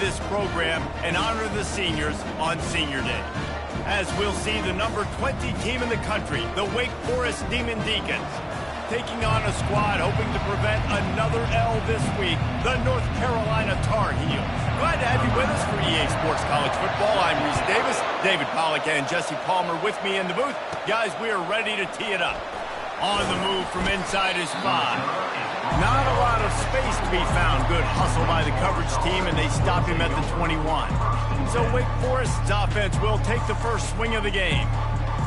this program and honor the seniors on Senior Day. As we'll see the number 20 team in the country, the Wake Forest Demon Deacons, taking on a squad hoping to prevent another L this week, the North Carolina Tar Heels. Glad to have you with us for EA Sports College Football. I'm Reese Davis, David Pollack and Jesse Palmer with me in the booth. Guys, we are ready to tee it up. On the move from inside his 5. Not a lot of space to be found. Good hustle by the coverage team, and they stop him at the 21. So Wake Forest's offense will take the first swing of the game.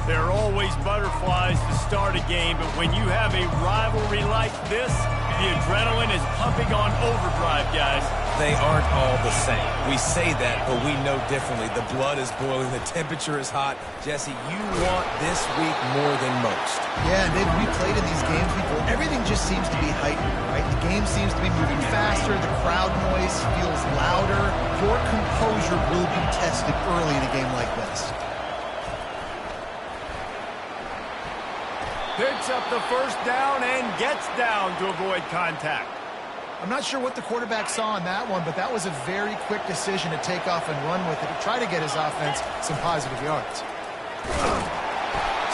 There are always butterflies to start a game, but when you have a rivalry like this, the adrenaline is pumping on overdrive, guys. They aren't all the same. We say that, but we know differently. The blood is boiling. The temperature is hot. Jesse, you want this week more than most. Yeah, and we played in these games before. Everything just seems to be heightened, right? The game seems to be moving faster. The crowd noise feels louder. Your composure will be tested early in a game like this. Picks up the first down and gets down to avoid contact. I'm not sure what the quarterback saw on that one, but that was a very quick decision to take off and run with it to try to get his offense some positive yards.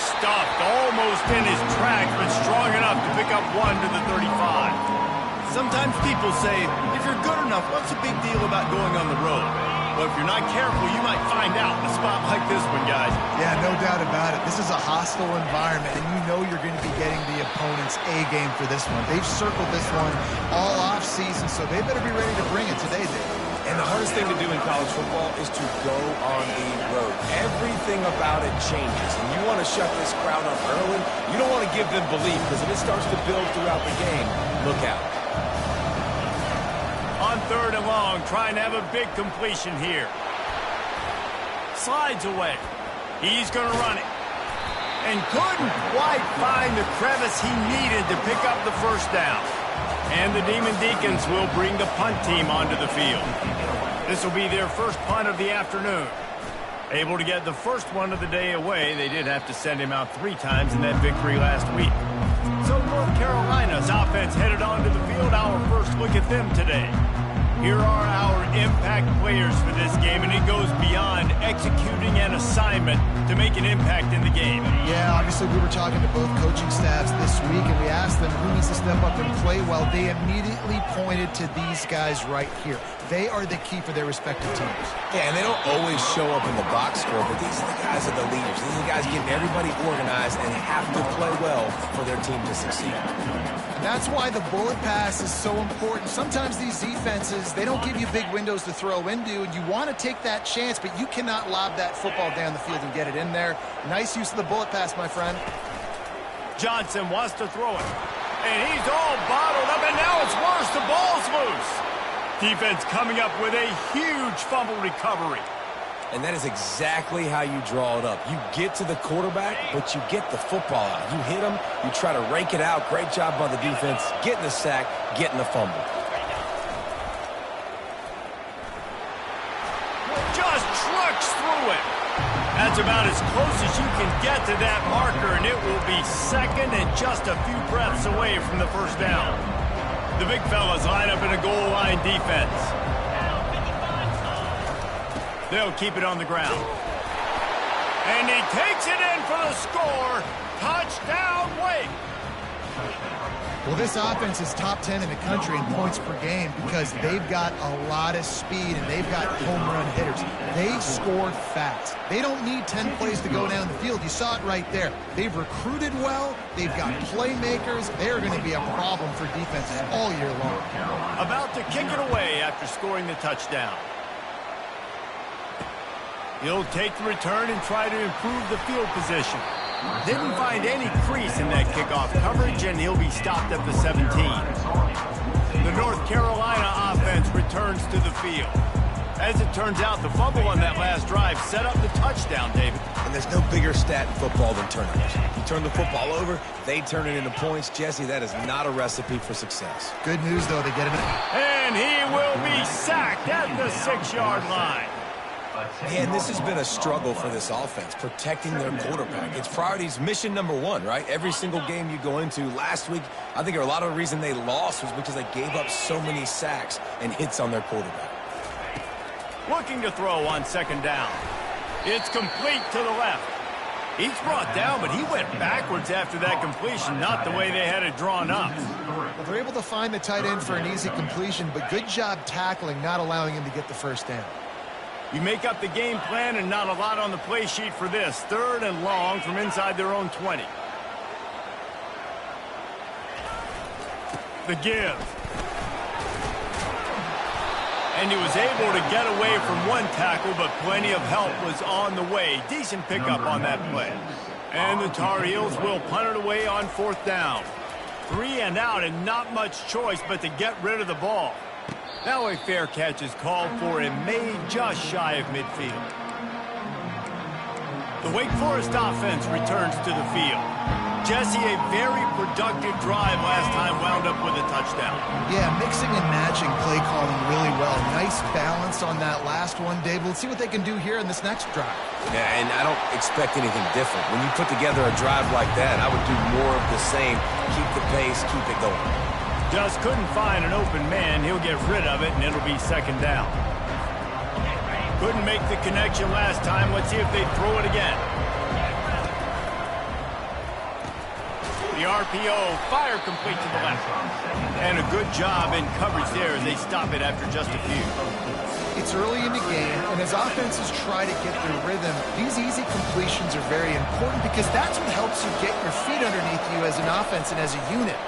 Stuffed almost in his tracks, but strong enough to pick up one to the 35. Sometimes people say, if you're good enough, what's the big deal about going on the road? Well, if you're not careful, you might find out in a spot like this one, guys. Yeah, no doubt about it. This is a hostile environment, and you know you're going to be getting the opponent's A game for this one. They've circled this one all off-season, so they better be ready to bring it today, Dave. And the hardest thing to do in college football is to go on the road. Everything about it changes, and you want to shut this crowd up early. You don't want to give them belief, because if it starts to build throughout the game, look out. On 3rd and long, trying to have a big completion here. Slides away. He's going to run it. And couldn't quite find the crevice he needed to pick up the first down. And the Demon Deacons will bring the punt team onto the field. This will be their first punt of the afternoon. Able to get the first one of the day away. They did have to send him out 3 times in that victory last week. So North Carolina's offense headed onto the field. Our first look at them today. Here are our impact players for this game, and it goes beyond executing an assignment to make an impact in the game. Yeah, obviously we were talking to both coaching staffs this week, and we asked them who needs to step up and play well. They immediately pointed to these guys right here. They are the key for their respective teams. Yeah, and they don't always show up in the box score, but these are the guys that are the leaders. These are the guys getting everybody organized and have to play well for their team to succeed. And that's why the bullet pass is so important. Sometimes these defenses, they don't give you big windows to throw into, and you want to take that chance, but you cannot lob that football down the field and get it in there. Nice use of the bullet pass, my friend. Johnson wants to throw it. And he's all bottled up, and now it's worse. The ball's loose. Defense coming up with a huge fumble recovery. And that is exactly how you draw it up. You get to the quarterback, but you get the football out. You hit him, you try to rake it out. Great job by the defense, getting the sack, getting the fumble. Just trucks through it. That's about as close as you can get to that marker, and it will be second and just a few breaths away from the first down. The big fellas line up in a goal line defense. They'll keep it on the ground. And he takes it in for the score. Touchdown, Wake. Well, this offense is top 10 in the country in points per game because they've got a lot of speed and they've got home run hitters. They score fast. They don't need 10 plays to go down the field. You saw it right there. They've recruited well. They've got playmakers. They're going to be a problem for defenses all year long. About to kick it away after scoring the touchdown. He'll take the return and try to improve the field position. Didn't find any crease in that kickoff coverage, and he'll be stopped at the 17. The North Carolina offense returns to the field. As it turns out, the fumble on that last drive set up the touchdown, David. And there's no bigger stat in football than turnovers. You turn the football over, they turn it into points. Jesse, that is not a recipe for success. Good news, though, they get him. And he will be sacked at the 6-yard line. And this has been a struggle for this offense, protecting their quarterback. It's priorities, mission number one, right? Every single game you go into. Last week, I think a lot of the reason they lost was because they gave up so many sacks and hits on their quarterback. looking to throw on second down. It's complete to the left. He's brought down, but he went backwards after that completion, not the way they had it drawn up. Well, they're able to find the tight end for an easy completion, but good job tackling, not allowing him to get the first down. You make up the game plan and not a lot on the play sheet for this. 3rd and long from inside their own 20. The give. And he was able to get away from one tackle, but plenty of help was on the way. Decent pickup on that play. And the Tar Heels will punt it away on 4th down. 3 and out, and not much choice but to get rid of the ball. Now a fair catch is called for and made just shy of midfield. The Wake Forest offense returns to the field. Jesse, a very productive drive last time, wound up with a touchdown. Yeah, mixing and matching play calling really well. Nice balance on that last one, Dave. Let's see what they can do here in this next drive. Yeah, and I don't expect anything different. When you put together a drive like that, I would do more of the same. Keep the pace, keep it going. Just couldn't find an open man. He'll get rid of it, and it'll be second down. Couldn't make the connection last time. Let's see if they throw it again. The RPO, fire complete to the left. And a good job in coverage there as they stop it after just a few. It's early in the game, and as offenses try to get their rhythm, these easy completions are very important because that's what helps you get your feet underneath you as an offense and as a unit.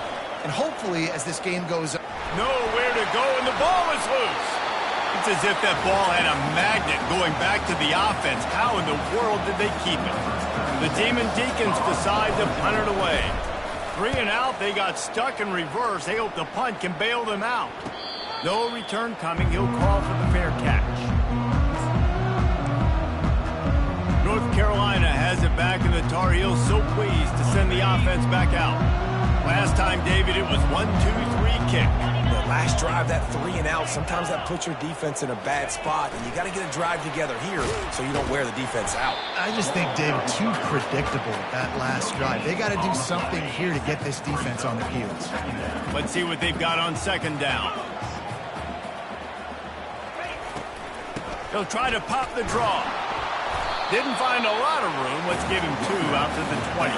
And hopefully, as this game goes on, nowhere to go, and the ball is loose. It's as if that ball had a magnet going back to the offense. How in the world did they keep it? The Demon Deacons decide to punt it away. 3 and out, they got stuck in reverse. They hope the punt can bail them out. No return coming. He'll call for the fair catch. North Carolina has it back, and the Tar Heels so pleased to send the offense back out. Last time, David, it was 1-2-3 kick. The last drive, that 3 and out, sometimes that puts your defense in a bad spot, and you got to get a drive together here so you don't wear the defense out. I just think, David, too predictable that last drive. They got to do something here to get this defense on their heels. Let's see what they've got on second down. He'll try to pop the draw. Didn't find a lot of room. Let's give him 2 out to the 20.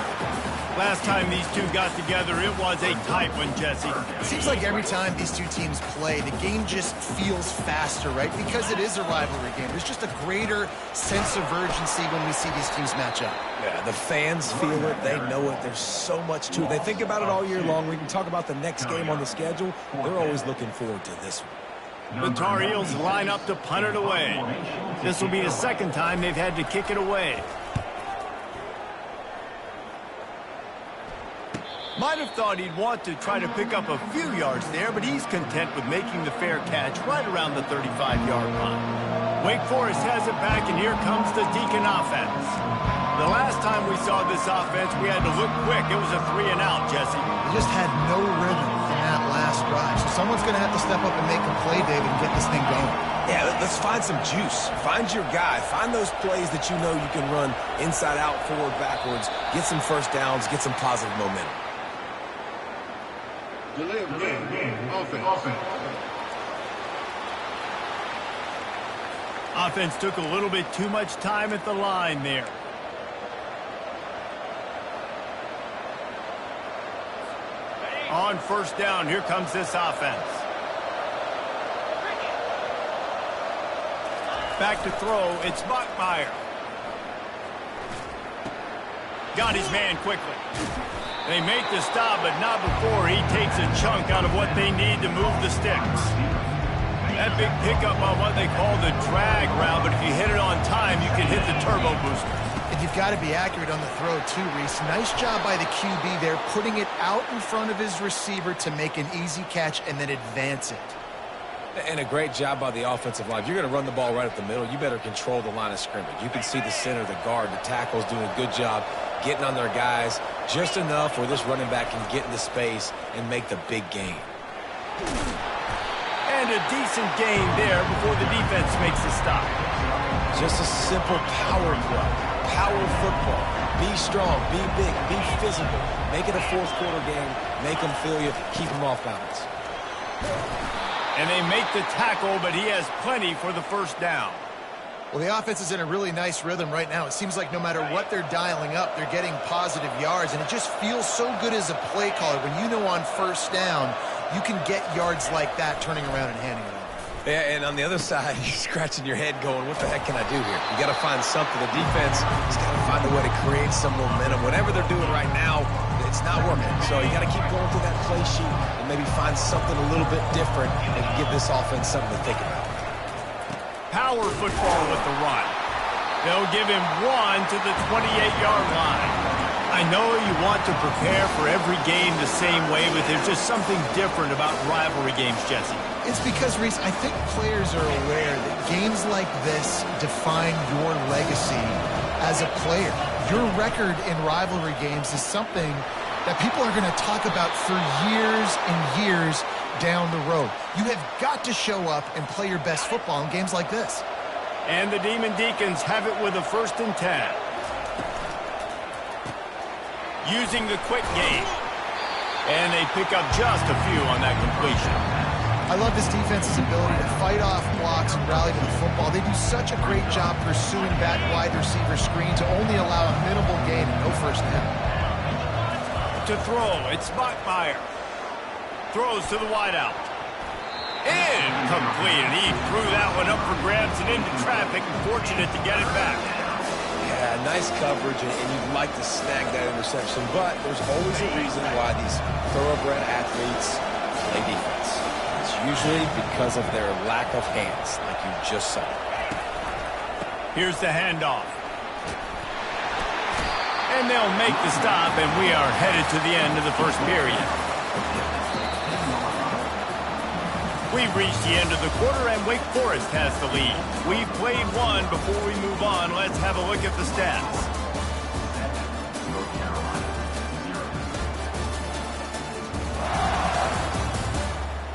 Last time these two got together, it was a tight one, Jesse. It seems like every time these two teams play, the game just feels faster, right? Because it is a rivalry game. There's just a greater sense of urgency when we see these teams match up. Yeah, the fans feel it. They know it. There's so much to it. They think about it all year long. We can talk about the next game on the schedule. They're always looking forward to this one. The Tar Heels line up to punt it away. This will be the second time they've had to kick it away. Might have thought he'd want to try to pick up a few yards there, but he's content with making the fair catch right around the 35-yard line. Wake Forest has it back, and here comes the Deacon offense. The last time we saw this offense, we had to look quick. It was a 3 and out, Jesse. They just had no rhythm in that last drive. So someone's going to have to step up and make a play, David, and get this thing going. Yeah, let's find some juice. Find your guy. Find those plays that you know you can run inside out, forward, backwards. Get some first downs. Get some positive momentum. Offense took a little bit too much time at the line there. On first down, here comes this offense. Back to throw, it's Bachmeier. Got his man quickly. They make the stop, but not before he takes a chunk out of what they need to move the sticks. That big pickup on what they call the drag route, but if you hit it on time, you can hit the turbo booster. And you've got to be accurate on the throw, too, Reese. Nice job by the QB there, putting it out in front of his receiver to make an easy catch and then advance it. And a great job by the offensive line. If you're going to run the ball right up the middle, you better control the line of scrimmage. You can see the center, the guard, the tackles doing a good job getting on their guys just enough where this running back can get into space and make the big gain. And a decent gain there before the defense makes the stop. Just a simple power play. Power football. Be strong, be big, be physical. Make it a fourth quarter game. Make them feel you. Keep them off balance. And they make the tackle, but he has plenty for the first down. Well, the offense is in a really nice rhythm right now. It seems like no matter what they're dialing up, they're getting positive yards, and it just feels so good as a play caller when you know on first down you can get yards like that turning around and handing it off. Yeah, and on the other side, you're scratching your head going, what the heck can I do here? You got to find something. The defense has got to find a way to create some momentum. Whatever they're doing right now, it's not working. So you got to keep going through that play sheet and maybe find something a little bit different and give this offense something to think about. Power football with the run. They'll give him 1 to the 28-yard line. I know you want to prepare for every game the same way, but there's just something different about rivalry games, Jesse. It's because, Reese, I think players are aware that games like this define your legacy as a player. Your record in rivalry games is something that people are going to talk about for years and years down the road. You have got to show up and play your best football in games like this. And the Demon Deacons have it with a 1st and 10. Using the quick game. And they pick up just a few on that completion. I love this defense's ability to fight off blocks and rally to the football. They do such a great job pursuing that wide receiver screen to only allow a minimal gain and no first down. To throw, it's Bachmeier. Throws to the wideout. Incomplete, and he threw that one up for grabs and into traffic, and fortunate to get it back. Yeah, nice coverage, and you'd like to snag that interception, but there's always a reason why these thoroughbred athletes play defense. It's usually because of their lack of hands, like you just saw. Here's the handoff. And they'll make the stop, and we are headed to the end of the first period. We've reached the end of the quarter, and Wake Forest has the lead. We've played one. Before we move on, let's have a look at the stats.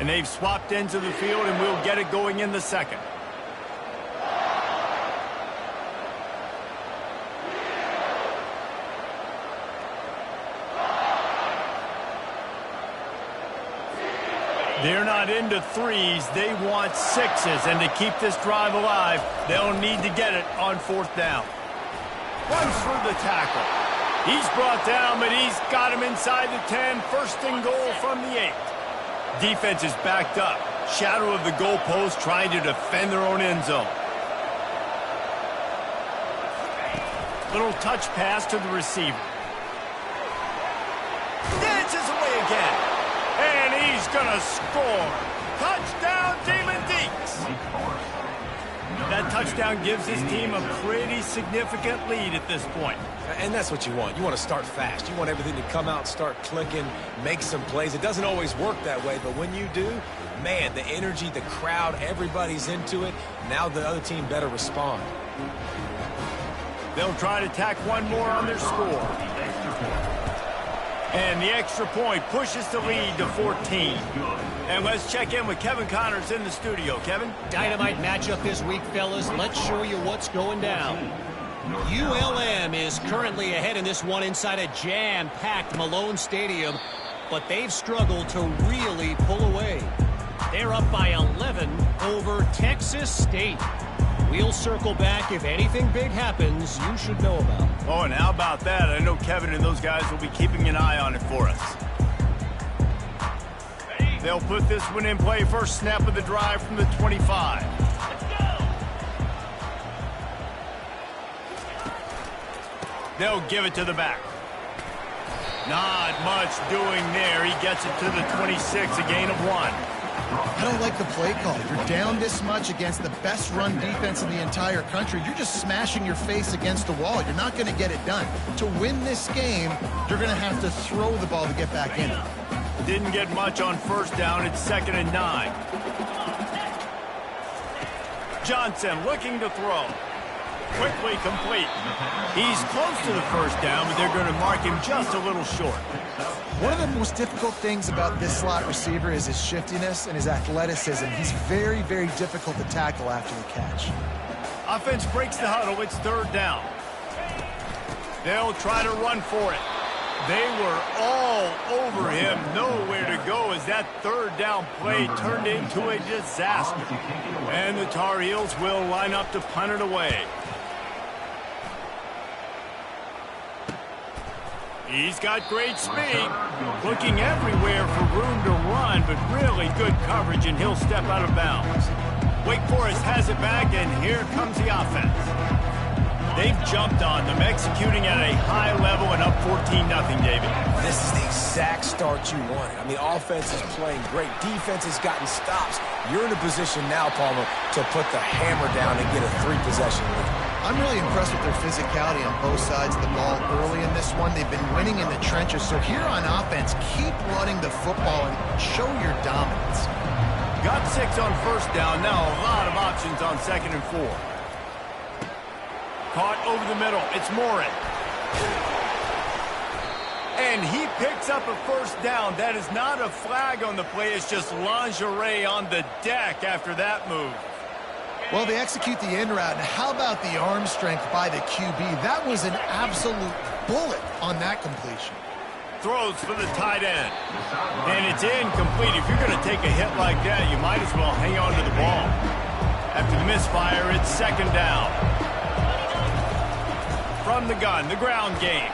And they've swapped into the field, and we'll get it going in the second. They're not into threes. They want sixes. And to keep this drive alive, they'll need to get it on 4th down. Runs for the tackle. He's brought down, but he's got him inside the 10. 1st and goal from the 8. Defense is backed up. Shadow of the goalpost trying to defend their own end zone. Little touch pass to the receiver. Dances away again. And he's going to score. Touchdown, Demon Deacs. That touchdown gives his team a pretty significant lead at this point. And that's what you want. You want to start fast. You want everything to come out, start clicking, make some plays. It doesn't always work that way, but when you do, man, the energy, the crowd, everybody's into it. Now the other team better respond. They'll try to tack one more on their score. And the extra point pushes the lead to 14. And let's check in with Kevin Connors in the studio. Kevin? Dynamite matchup this week, fellas. Let's show you what's going down. ULM is currently ahead in this one inside a jam-packed Malone Stadium, but they've struggled to really pull away. They're up by 11 over Texas State. We'll circle back if anything big happens you should know about. Oh, and how about that? I know Kevin and those guys will be keeping an eye on it for us. They'll put this one in play. First snap of the drive from the 25. They'll give it to the back. Not much doing there. He gets it to the 26, a gain of 1. I don't like the play call. You're down this much against the best run defense in the entire country. You're just smashing your face against the wall. You're not going to get it done. To win this game, you're going to have to throw the ball to get back in it. Didn't get much on first down. It's 2nd and 9. Johnson looking to throw. Quickly complete. He's close to the first down, but they're going to mark him just a little short. One of the most difficult things about this slot receiver is his shiftiness and his athleticism. He's very, very difficult to tackle after the catch. Offense breaks the huddle. It's 3rd down. They'll try to run for it. They were all over him, nowhere to go as that third down play turned into a disaster. And the Tar Heels will line up to punt it away. He's got great speed, looking everywhere for room to run, but really good coverage, and he'll step out of bounds. Wake Forest has it back, and here comes the offense. They've jumped on them, executing at a high level and up 14-0, David. This is the exact start you wanted. I mean, offense is playing great. Defense has gotten stops. You're in a position now, Palmer, to put the hammer down and get a 3-possession lead. I'm really impressed with their physicality on both sides of the ball early in this one. They've been winning in the trenches. So here on offense, keep running the football and show your dominance. Got 6 on first down. Now a lot of options on 2nd and 4. Caught over the middle. It's Morin. And he picks up a first down. That is not a flag on the play. It's just lingerie on the deck after that move. Well, they execute the end route. And how about the arm strength by the QB? That was an absolute bullet on that completion. Throws for the tight end. And it's incomplete. If you're going to take a hit like that, you might as well hang on to the ball. After the misfire, it's 2nd down. From the gun, the ground game.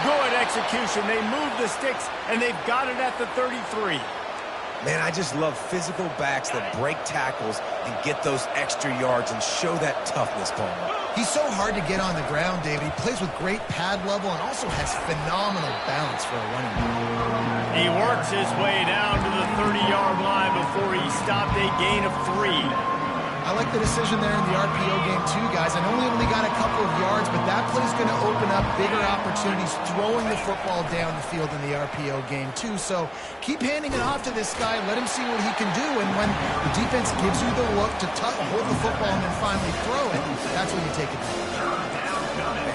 Good execution. They move the sticks, and they've got it at the 33. Man, I just love physical backs that break tackles and get those extra yards and show that toughness, Palmer. He's so hard to get on the ground, David. He plays with great pad level and also has phenomenal balance for a running back. He works his way down to the 30-yard line before he stopped a gain of 3. I like the decision there in the RPO game too, guys. I know we only got a couple of yards, but that play's going to open up bigger opportunities throwing the football down the field in the RPO game too. So keep handing it off to this guy. Let him see what he can do. And when the defense gives you the look to hold the football and then finally throw it, that's when you take it.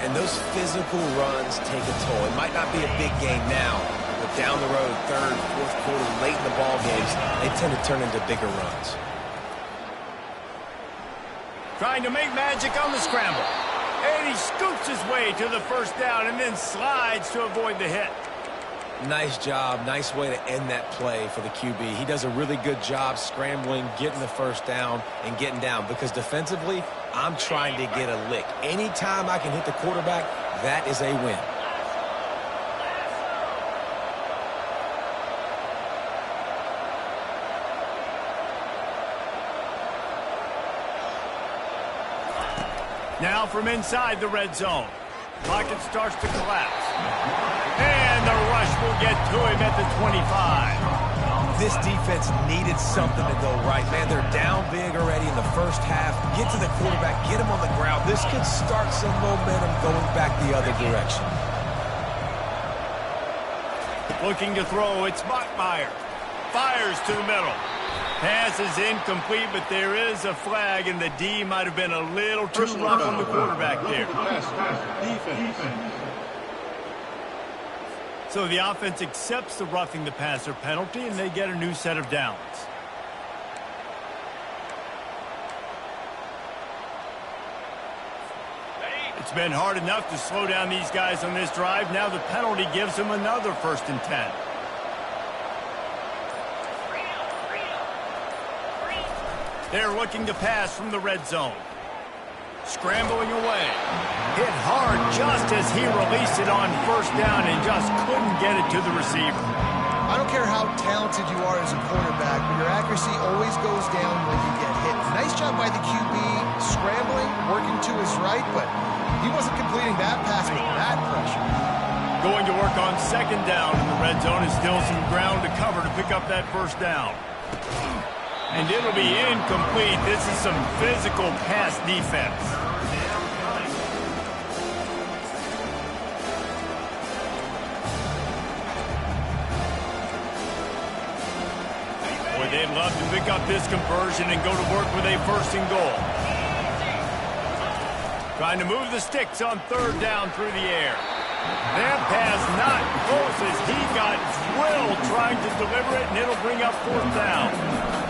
And those physical runs take a toll. It might not be a big game now, but down the road, 3rd, 4th quarter, late in the ball games, they tend to turn into bigger runs. Trying to make magic on the scramble. And he scoops his way to the first down and then slides to avoid the hit. Nice job. Nice way to end that play for the QB. He does a really good job scrambling, getting the first down, and getting down. Because defensively, I'm trying to get a lick. Anytime I can hit the quarterback, that is a win. Now from inside the red zone. Pocket starts to collapse. And the rush will get to him at the 25. This defense needed something to go right. Man, they're down big already in the first half. Get to the quarterback, get him on the ground. This could start some momentum going back the other direction. Looking to throw, it's Bachmeier. Fires to the middle. Pass is incomplete, but there is a flag, and the D might have been a little too rough on the quarterback there. So the offense accepts the roughing the passer penalty, and they get a new set of downs. It's been hard enough to slow down these guys on this drive. Now the penalty gives them another 1st and 10. They're looking to pass from the red zone. Scrambling away. Hit hard just as he released it on first down and just couldn't get it to the receiver. I don't care how talented you are as a quarterback, but your accuracy always goes down when you get hit. Nice job by the QB, scrambling, working to his right, but he wasn't completing that pass with that pressure. Going to work on 2nd down in the red zone is still some ground to cover to pick up that first down. And it'll be incomplete. This is some physical pass defense. Boy, they'd love to pick up this conversion and go to work with a 1st and goal. Trying to move the sticks on 3rd down through the air. That pass not close as he got drilled trying to deliver it, and it'll bring up 4th down.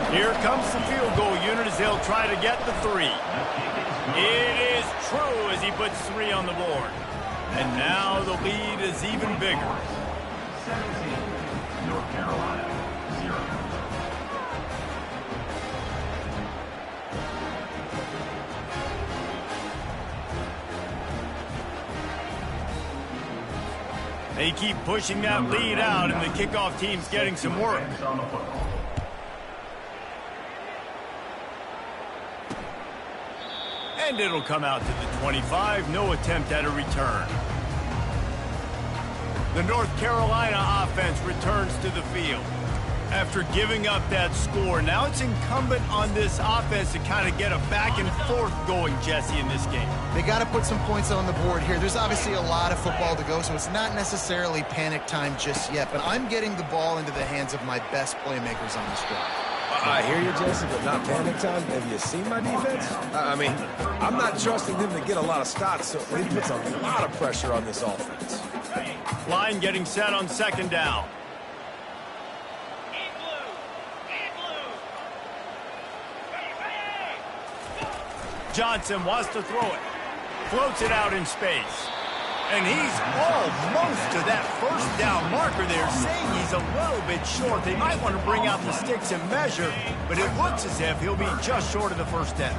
Here comes the field goal unit as they'll try to get the 3. It is true as he puts 3 on the board. And now the lead is even bigger. 17, North Carolina, 0. They keep pushing that lead out, and the kickoff team's getting some work. And it'll come out to the 25. No attempt at a return. The North Carolina offense returns to the field. After giving up that score, now it's incumbent on this offense to kind of get a back and forth going, Jesse, in this game. They got to put some points on the board here. There's obviously a lot of football to go, so it's not necessarily panic time just yet, but I'm getting the ball into the hands of my best playmakers on this drive. I hear you, Jesse, but not panic time. Have you seen my defense? I mean, I'm not trusting them to get a lot of stops, so it puts a lot of pressure on this offense. Line getting set on second down. Johnson wants to throw it. Floats it out in space. And he's almost to that first down marker there, saying he's a little bit short. They might want to bring out the sticks and measure, but it looks as if he'll be just short of the first down.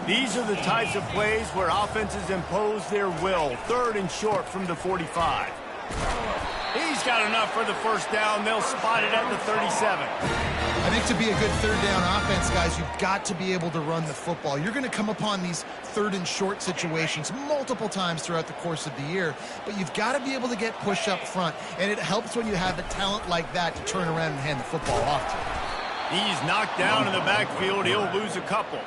These are the types of plays where offenses impose their will. 3rd and short from the 45. He's got enough for the first down. They'll spot it at the 37. I think to be a good 3rd down offense, guys, you've got to be able to run the football. You're going to come upon these 3rd and short situations multiple times throughout the course of the year, but you've got to be able to get push up front, and it helps when you have a talent like that to turn around and hand the football off to. He's knocked down in the backfield. He'll lose a couple.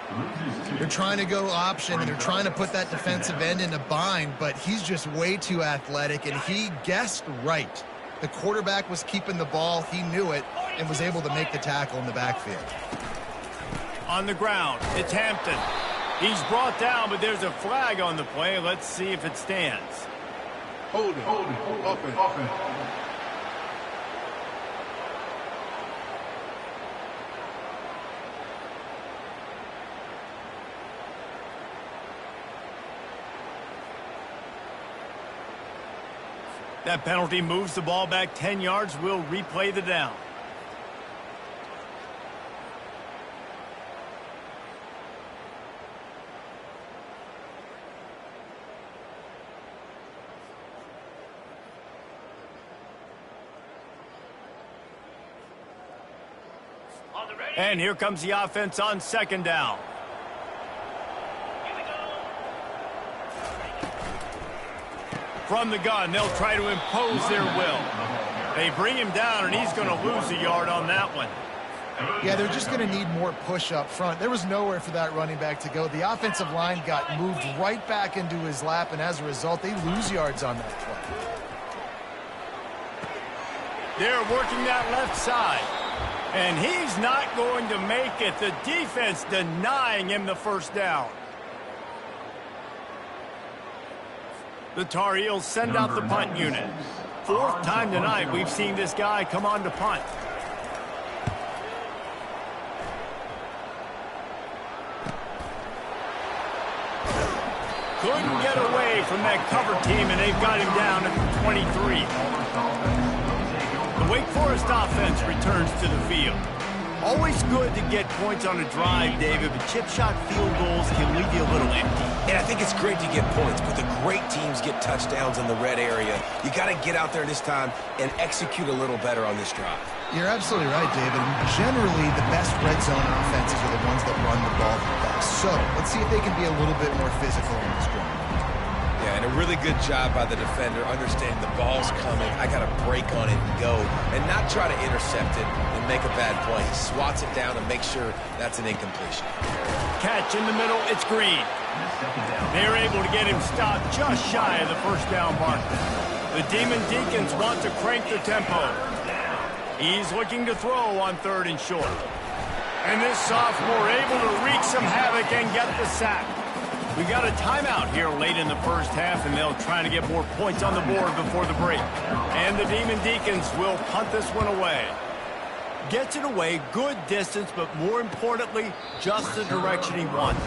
They're trying to go option, and they're trying to put that defensive end in a bind, but he's just way too athletic, and he guessed right. The quarterback was keeping the ball. He knew it and was able to make the tackle in the backfield. On the ground, it's Hampton. He's brought down, but there's a flag on the play. Let's see if it stands. Hold it. Offense. That penalty moves the ball back 10 yards. We'll replay the down. And here comes the offense on second down. From the gun, they'll try to impose their will. They bring him down, and he's going to lose a yard on that one. Yeah, they're just going to need more push up front. There was nowhere for that running back to go. The offensive line got moved right back into his lap, and as a result, they lose yards on that play. They're working that left side, and he's not going to make it. The defense denying him the first down. The Tar Heels send out the punt unit. 4th time tonight we've seen this guy come on to punt. Couldn't get away from that cover team, and they've got him down at the 23. The Wake Forest offense returns to the field. Always good to get points on a drive, David, but chip shot field goals can leave you a little empty. And I think it's great to get points, but the great teams get touchdowns in the red area. You got to get out there this time and execute a little better on this drive. You're absolutely right, David. Generally, the best red zone offenses are the ones that run the ball the best. So let's see if they can be a little bit more physical in this drive. Yeah, and a really good job by the defender understanding the ball's coming. I got to break on it and go and not try to intercept it and make a bad play. He swats it down and makes sure that's an incompletion. Catch in the middle, it's Green. They're able to get him stopped just shy of the first down mark. The Demon Deacons want to crank the tempo. He's looking to throw on 3rd and short. And this sophomore able to wreak some havoc and get the sack. We got a timeout here late in the first half, and they'll try to get more points on the board before the break. And the Demon Deacons will punt this one away. Gets it away, good distance, but more importantly, just the direction he wants.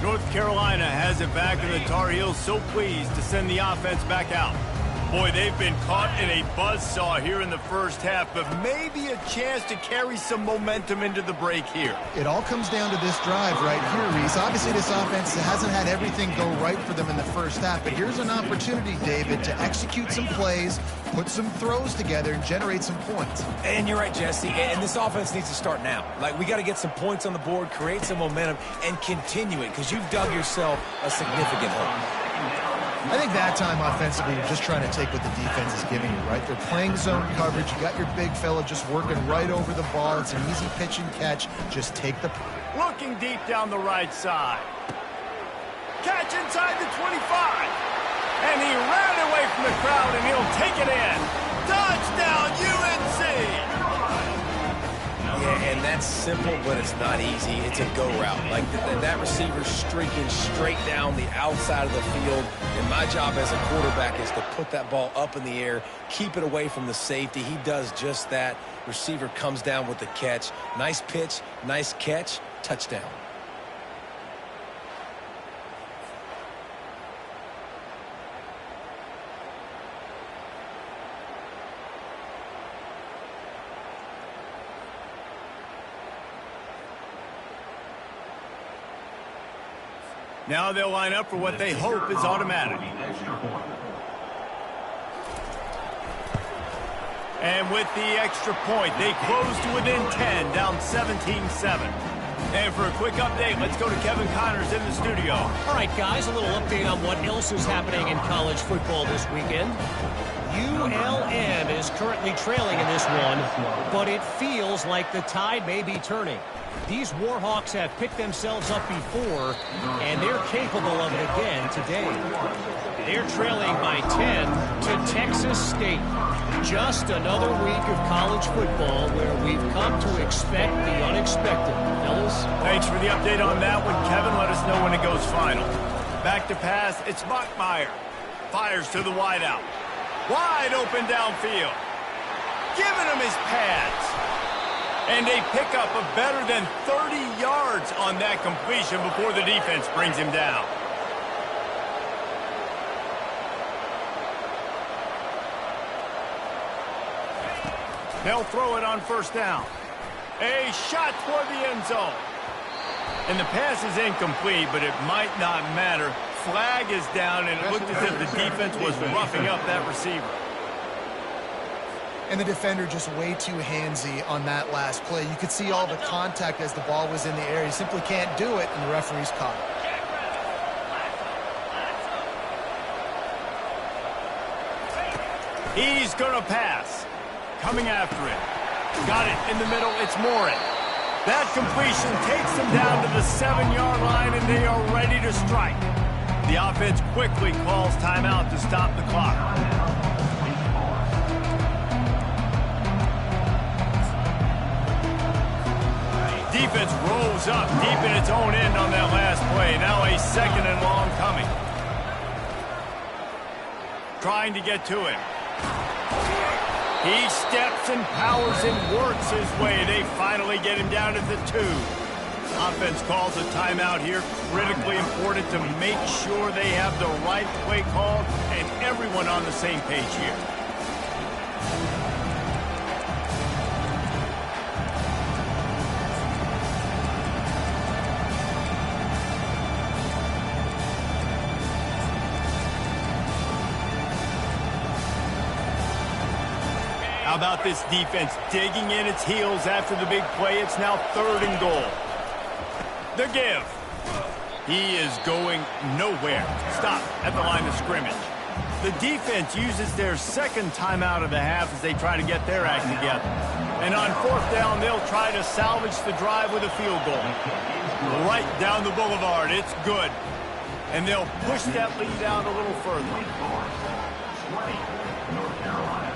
North Carolina has it back, and the Tar Heels so pleased to send the offense back out. Boy, they've been caught in a buzzsaw here in the first half, but maybe a chance to carry some momentum into the break here. It all comes down to this drive right here, Reese. Obviously, this offense hasn't had everything go right for them in the first half, but here's an opportunity, David, to execute some plays, put some throws together, and generate some points. And you're right, Jesse, and this offense needs to start now. Like, we got to get some points on the board, create some momentum, and continue it, because you've dug yourself a significant hole. I think that time offensively, you're just trying to take what the defense is giving you, right? They're playing zone coverage. You got your big fella just working right over the ball. It's an easy pitch and catch. Just take the... Looking deep down the right side. Catch inside the 25. And he ran away from the crowd, and he'll take it in. Touchdown, UNC! Yeah, and that's simple, but it's not easy. It's a go route. Like, that receiver's streaking straight down the outside of the field, and my job as a quarterback is to put that ball up in the air, keep it away from the safety. He does just that. Receiver comes down with the catch. Nice pitch, nice catch, touchdown. Now they'll line up for what they hope is automatic. And with the extra point, they close to within 10, down 17-7. And for a quick update, let's go to Kevin Connors in the studio. All right, guys, a little update on what else is happening in college football this weekend. ULM is currently trailing in this one, but it feels like the tide may be turning. These Warhawks have picked themselves up before, and they're capable of it again today. They're trailing by 10 to Texas State. Just another week of college football where we've come to expect the unexpected. Fellas? Thanks for the update on that one, Kevin. Let us know when it goes final. Back to pass, it's Bachmeier. Fires to the wideout. Wide open downfield. Giving him his pads. And they pick up a better than 30 yards on that completion before the defense brings him down. They'll throw it on first down. A shot toward the end zone. And the pass is incomplete, but it might not matter. Flag is down, and it looked as if the defense was roughing up that receiver. And the defender just way too handsy on that last play. You could see all the contact as the ball was in the air. He simply can't do it, and the referee's caught it. He's going to pass. Coming after it. Got it in the middle. It's Morin. That completion takes them down to the 7-yard line, and they are ready to strike. The offense quickly calls timeout to stop the clock. Defense rolls up deep in its own end on that last play. Now a second and long coming. Trying to get to him. He steps and powers and works his way. They finally get him down at the 2. Offense calls a timeout here. Critically important to make sure they have the right play called and everyone on the same page here. How about this defense digging in its heels after the big play? It's now 3rd and goal. The give. He is going nowhere. Stop at the line of scrimmage. The defense uses their second timeout of the half as they try to get their act together. And on 4th down, they'll try to salvage the drive with a field goal. Right down the boulevard. It's good. And they'll push that lead out a little further. 20, North Carolina.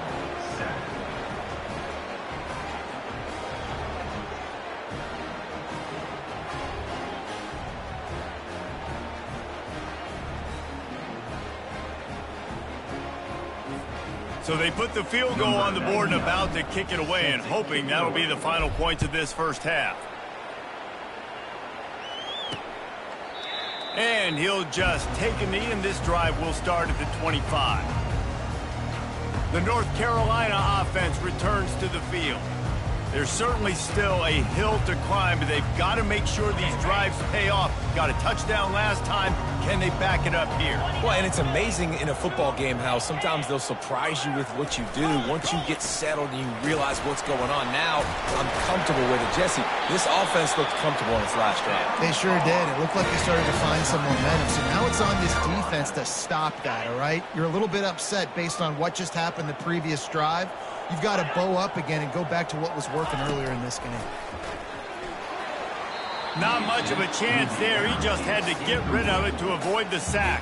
So they put the field goal on the board and about to kick it away, and hoping that'll be the final points of this first half. And he'll just take a knee, and this drive will start at the 25. The North Carolina offense returns to the field. There's certainly still a hill to climb, but they've got to make sure these drives pay off. Got a touchdown last time. Can they back it up here? Well, and it's amazing in a football game how sometimes they'll surprise you with what you do. Once you get settled and you realize what's going on, now I'm comfortable with it. Jesse, this offense looked comfortable in its last drive. They sure did. It looked like they started to find some momentum. So now it's on this defense to stop that, all right? You're a little bit upset based on what just happened the previous drive. You've got to bow up again and go back to what was working earlier in this game. Not much of a chance there. He just had to get rid of it to avoid the sack.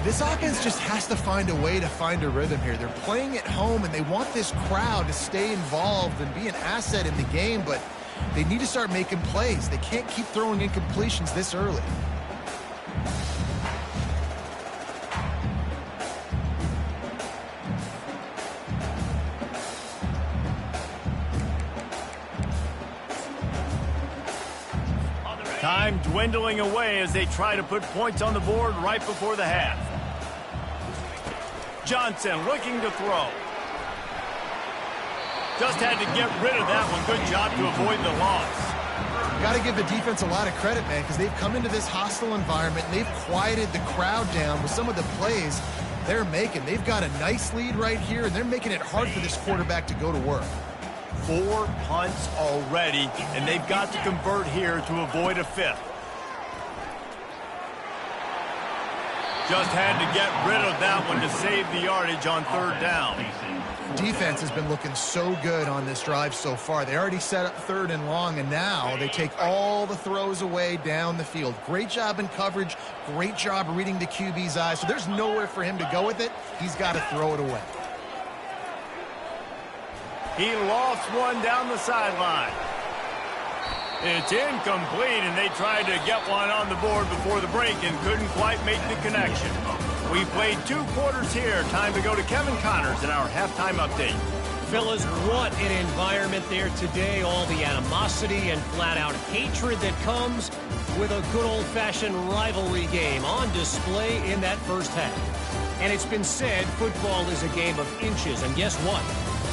This offense just has to find a way to find a rhythm here. They're playing at home, and they want this crowd to stay involved and be an asset in the game, but they need to start making plays. They can't keep throwing incompletions this early. Time dwindling away as they try to put points on the board right before the half. Johnson looking to throw. Just had to get rid of that one. Good job to avoid the loss. Got to give the defense a lot of credit, man, because they've come into this hostile environment and they've quieted the crowd down with some of the plays they're making. They've got a nice lead right here, and they're making it hard for this quarterback to go to work. 4 punts already, and they've got to convert here to avoid a fifth. Just had to get rid of that one to save the yardage on third down. Defense has been looking so good on this drive so far. They already set up third and long, and now they take all the throws away down the field. Great job in coverage. Great job reading the QB's eyes. So there's nowhere for him to go with it. He's got to throw it away. He lost one down the sideline. It's incomplete, and they tried to get one on the board before the break and couldn't quite make the connection. We played 2 quarters here. Time to go to Kevin Connors in our halftime update. Fellas, what an environment there today. All the animosity and flat-out hatred that comes with a good old-fashioned rivalry game on display in that first half. And it's been said football is a game of inches, and guess what?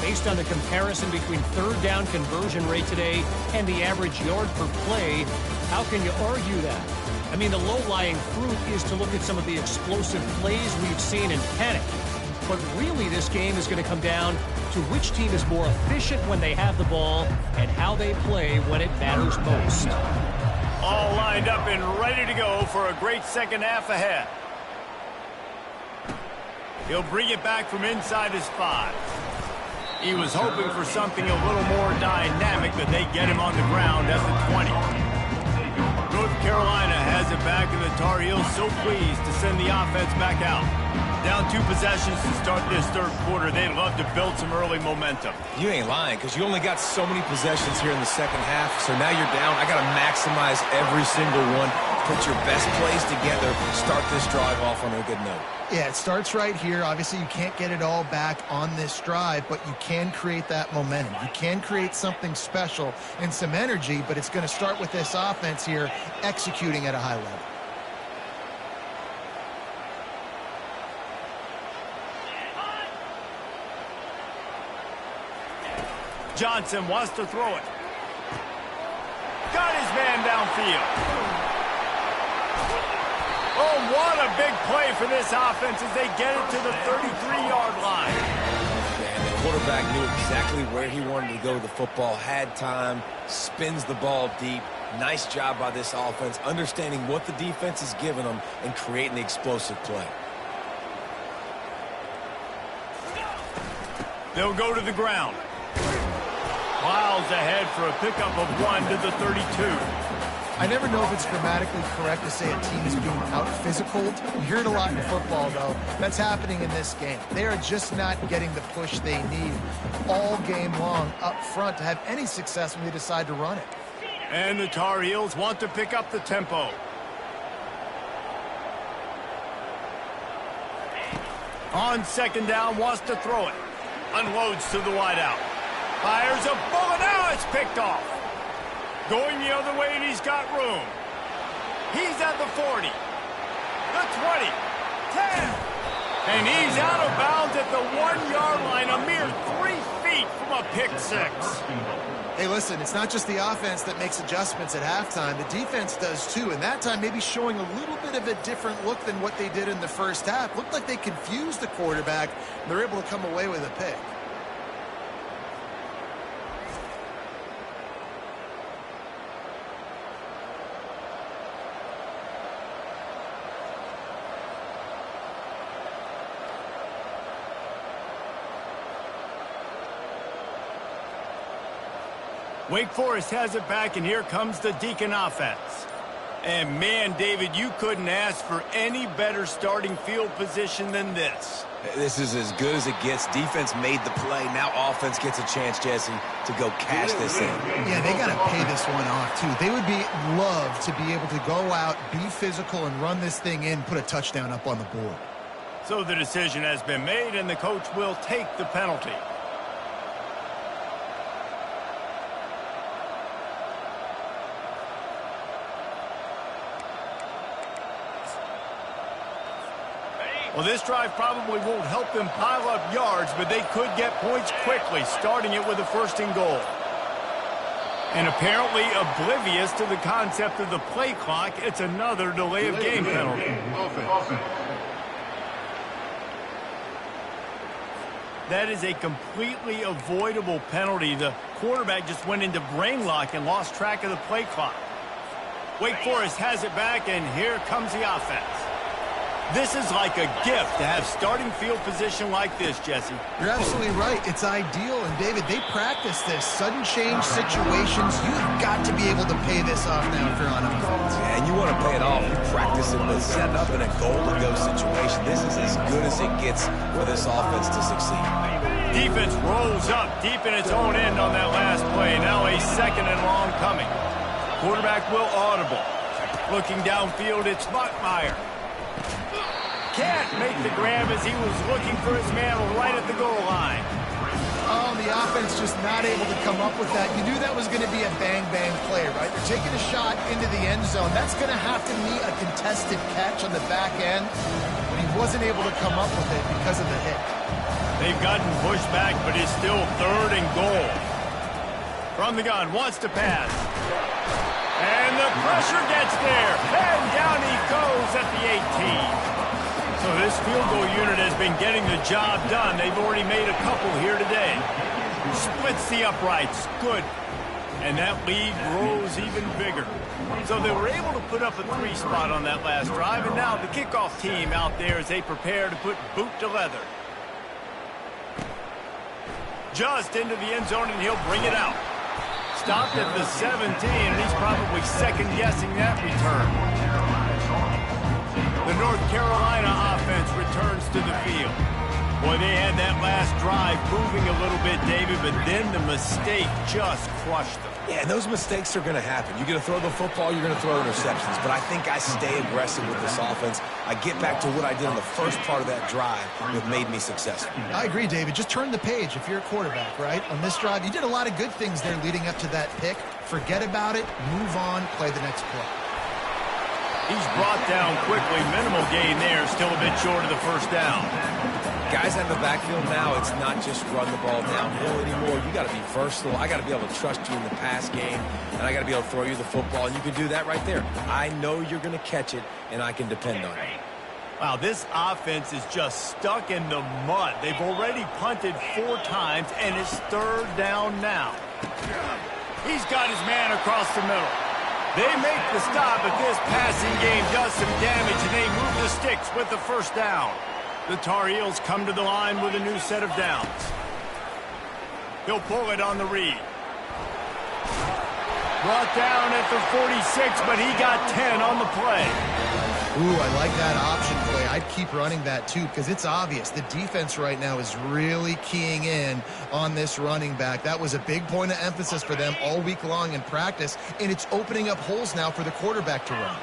Based on the comparison between third down conversion rate today and the average yard per play, how can you argue that? I mean, the low-lying fruit is to look at some of the explosive plays we've seen and panic. But really, this game is going to come down to which team is more efficient when they have the ball and how they play when it matters most. All lined up and ready to go for a great second half ahead. He'll bring it back from inside his 5. He was hoping for something a little more dynamic, but they get him on the ground at the 20. North Carolina has it back, and the Tar Heels so pleased to send the offense back out. Down 2 possessions to start this third quarter. They'd love to build some early momentum. You ain't lying, because you only got so many possessions here in the second half, so now you're down. I got to maximize every single one. Put your best plays together. Start this drive off on a good note. Yeah, it starts right here. Obviously, you can't get it all back on this drive, but you can create that momentum. You can create something special and some energy, but it's going to start with this offense here executing at a high level. Johnson wants to throw it. Got his man downfield. Oh, what a big play for this offense as they get it to the 33-yard line. And the quarterback knew exactly where he wanted to go with the football, had time, spins the ball deep. Nice job by this offense, understanding what the defense is giving them and creating the explosive play. They'll go to the ground. Miles ahead for a pickup of 1 to the 32. I never know if it's grammatically correct to say a team is being out-physical. You hear it a lot in football, though. That's happening in this game. They are just not getting the push they need all game long up front to have any success when they decide to run it. And the Tar Heels want to pick up the tempo. On second down, wants to throw it. Unloads to the wideout. Fires a bullet. Now it's picked off. Going the other way, and he's got room. He's at the 40. the 20, 10. And he's out of bounds at the 1-yard line, a mere 3 feet from a pick six. Hey, listen, it's not just the offense that makes adjustments at halftime. The defense does too, and that time maybe showing a little bit of a different look than what they did in the first half. Looked like they confused the quarterback, and they're able to come away with a pick. Wake Forest has it back, and here comes the Deacon offense. And man, David, you couldn't ask for any better starting field position than this. This is as good as it gets. Defense made the play. Now offense gets a chance, Jesse, to go cash this in. Yeah, they got to pay this one off, too. They would love to be able to go out, be physical, and run this thing in, put a touchdown up on the board. So the decision has been made, and the coach will take the penalty. Well, this drive probably won't help them pile up yards, but they could get points quickly, starting it with a 1st and goal. And apparently oblivious to the concept of the play clock, it's another delay of game penalty. That is a completely avoidable penalty. The quarterback just went into brain lock and lost track of the play clock. Wake Forest has it back, and here comes the offense. This is like a gift to have starting field position like this, Jesse. You're absolutely right. It's ideal. And, David, they practice this. Sudden change situations. You've got to be able to pay this off now if you're on offense. Yeah, and you want to pay it off. You practice it with setting up in a goal-to-go situation. This is as good as it gets for this offense to succeed. Defense rolls up deep in its own end on that last play. Now a 2nd and long coming. Quarterback will audible. Looking downfield, it's Buckmeyer. Can't make the grab as he was looking for his man right at the goal line. Oh, the offense just not able to come up with that. You knew that was going to be a bang-bang play, right? They're taking a shot into the end zone. That's going to have to meet a contested catch on the back end, but he wasn't able to come up with it because of the hit. They've gotten pushed back, but it's still 3rd and goal. From the gun, wants to pass. And the pressure gets there. And down he goes at the 18. So this field goal unit has been getting the job done. They've already made a couple here today. Splits the uprights. Good. And that lead grows even bigger. So they were able to put up a 3 spot on that last drive. And now the kickoff team out there as they prepare to put boot to leather. Just into the end zone, and he'll bring it out. Stopped at the 17, and he's probably second-guessing that return. The North Carolina offense returns to the field. Boy, they had that last drive moving a little bit, David, but then the mistake just crushed them. Yeah, and those mistakes are going to happen. You're going to throw the football, you're going to throw interceptions. But I think I stay aggressive with this offense. I get back to what I did on the first part of that drive that made me successful. I agree, David. Just turn the page if you're a quarterback, right? On this drive, you did a lot of good things there leading up to that pick. Forget about it, move on, play the next play. He's brought down quickly. Minimal gain there, still a bit short of the 1st down. Guys out of the backfield now, it's not just run the ball downhill anymore. You got to be versatile. I got to be able to trust you in the pass game, and I got to be able to throw you the football, and you can do that right there. I know you're going to catch it, and I can depend on it. Wow, this offense is just stuck in the mud. They've already punted 4 times, and it's 3rd down now. He's got his man across the middle. They make the stop, but this passing game does some damage, and they move the sticks with the 1st down. The Tar Heels come to the line with a new set of downs. He'll pull it on the read. Brought down at the 46, but he got 10 on the play. Ooh, I like that option play. I'd keep running that, too, because it's obvious. The defense right now is really keying in on this running back. That was a big point of emphasis for them all week long in practice, and it's opening up holes now for the quarterback to run.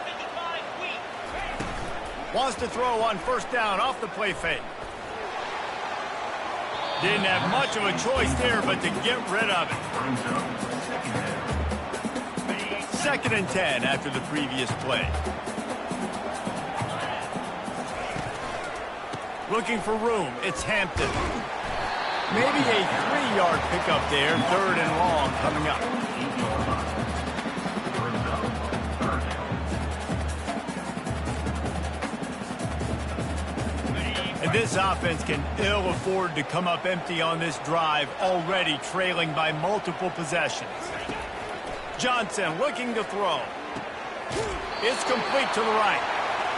Wants to throw on 1st down off the play fake. Didn't have much of a choice there, but to get rid of it. 2nd and 10 after the previous play. Looking for room. It's Hampton. Maybe a 3-yard pickup there. 3rd and long coming up. And this offense can ill afford to come up empty on this drive, already trailing by multiple possessions. Johnson looking to throw. It's complete to the right.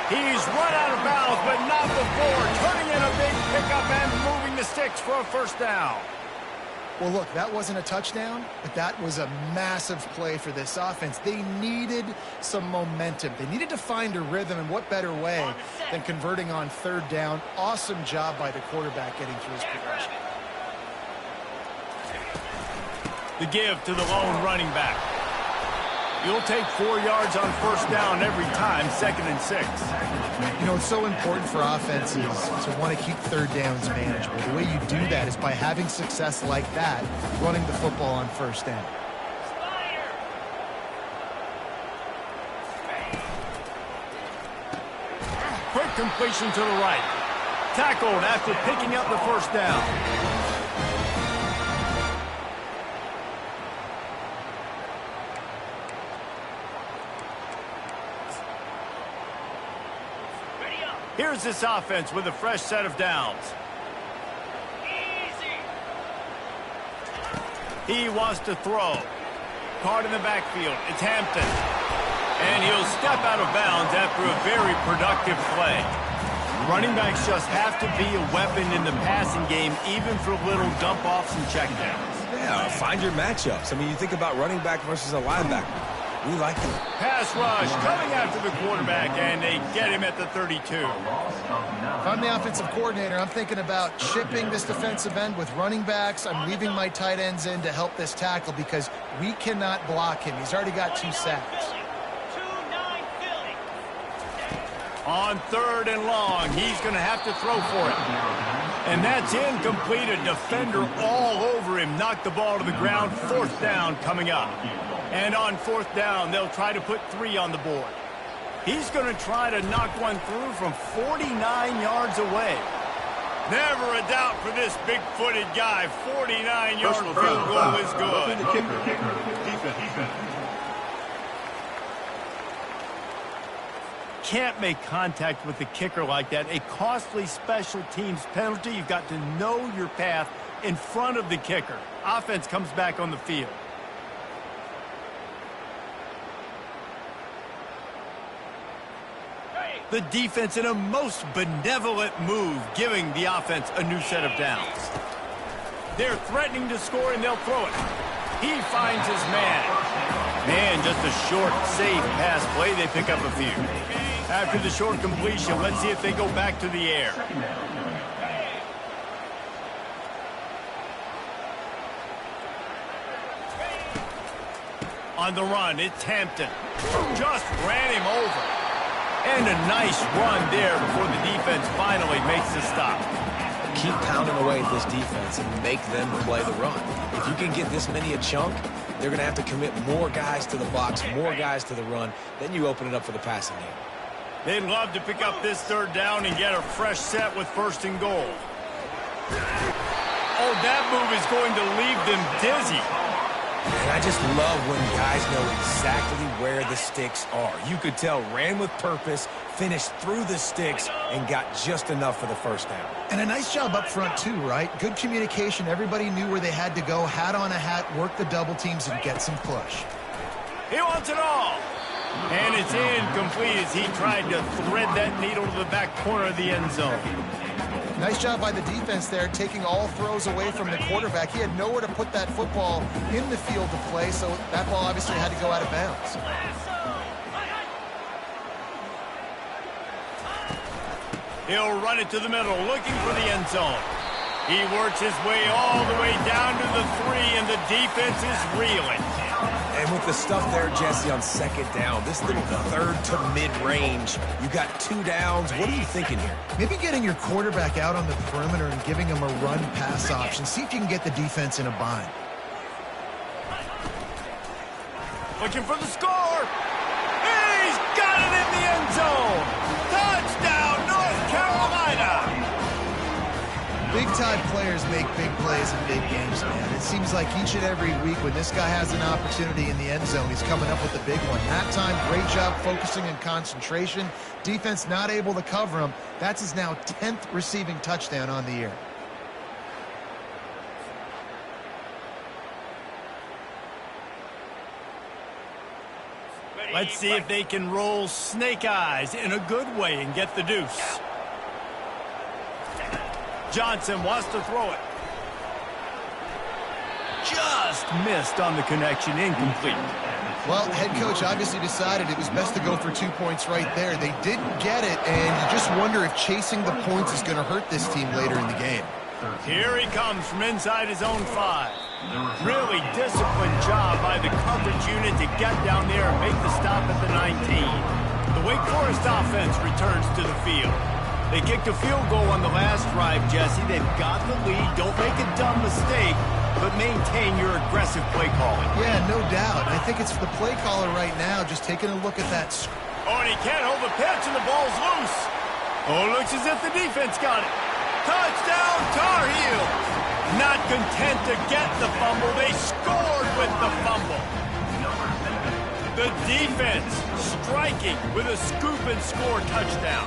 He's run out of bounds, but not before turning in a big pickup and moving the sticks for a first down. Well, look, that wasn't a touchdown, but that was a massive play for this offense. They needed some momentum. They needed to find a rhythm, and what better way than converting on 3rd down. Awesome job by the quarterback getting through his progression. The give to the lone running back. You'll take 4 yards on first down every time, 2nd and 6. You know, it's so important for offenses to want to keep 3rd downs manageable. The way you do that is by having success like that, running the football on first down. Quick completion to the right. Tackled after picking up the first down. Here's this offense with a fresh set of downs. He wants to throw. Caught in the backfield. It's Hampton. And he'll step out of bounds after a very productive play. Running backs just have to be a weapon in the passing game, even for little dump-offs and checkdowns. Yeah, find your matchups. I mean, you think about running back versus a linebacker. We like it. Pass rush coming after the quarterback, and they get him at the 32. If I'm the offensive coordinator, I'm thinking about chipping this defensive end with running backs. I'm leaving my tight ends in to help this tackle because we cannot block him. He's already got 2 sacks. On 3rd and long, he's going to have to throw for it. And that's incomplete. A defender all over him. Knocked the ball to the ground. 4th down coming up. And on 4th down, they'll try to put 3 on the board. He's going to try to knock one through from 49 yards away. Never a doubt for this big-footed guy. 49-yard field goal is good. Defense. Can't make contact with the kicker like that. A costly special teams penalty. You've got to know your path in front of the kicker. Offense comes back on the field. The defense in a most benevolent move, giving the offense a new set of downs. They're threatening to score, and they'll throw it. He finds his man. And just a short, safe pass play. They pick up a few. After the short completion, let's see if they go back to the air. On the run, it's Hampton. Just ran him over. And a nice run there before the defense finally makes the stop. Keep pounding away at this defense and make them play the run. If you can get this many a chunk, they're going to have to commit more guys to the box, more guys to the run. Then you open it up for the passing game. They'd love to pick up this 3rd down and get a fresh set with 1st and goal. Oh, that move is going to leave them dizzy. And I just love when guys know exactly where the sticks are. You could tell ran with purpose, finished through the sticks, and got just enough for the 1st down. And a nice job up front, too, right? Good communication. Everybody knew where they had to go. Hat on a hat, work the double teams, and get some push. He wants it all. And it's incomplete as he tried to thread that needle to the back corner of the end zone. Nice job by the defense there, taking all throws away from the quarterback. He had nowhere to put that football in the field to play, so that ball obviously had to go out of bounds. He'll run it to the middle, looking for the end zone. He works his way all the way down to the 3, and the defense is reeling. And with the stuff there, Jesse, on 2nd down, this little 3rd to mid-range, you got 2 downs. What are you thinking here? Maybe getting your quarterback out on the perimeter and giving him a run-pass option. See if you can get the defense in a bind. Looking for the score. He's got it in the end zone. Touchdown, North Carolina. Big-time players make big plays in big games, man. It seems like each and every week when this guy has an opportunity in the end zone, he's coming up with a big one. That time, great job focusing and concentration. Defense not able to cover him. That's his now 10th receiving touchdown on the year. Let's see if they can roll snake eyes in a good way and get the deuce. Johnson wants to throw it. Just missed on the connection, incomplete. Well, head coach obviously decided it was best to go for 2 points right there. They didn't get it, and you just wonder if chasing the points is going to hurt this team later in the game. Here he comes from inside his own 5. Really disciplined job by the coverage unit to get down there and make the stop at the 19. The Wake Forest offense returns to the field. They kicked a field goal on the last drive, Jesse. They've got the lead. Don't make a dumb mistake, but maintain your aggressive play calling. Yeah, no doubt. I think it's the play caller right now just taking a look at that. Oh, and he can't hold the pitch, and the ball's loose. Oh, looks as if the defense got it. Touchdown, Tar Heels. Not content to get the fumble, they scored with the fumble. The defense striking with a scoop and score touchdown.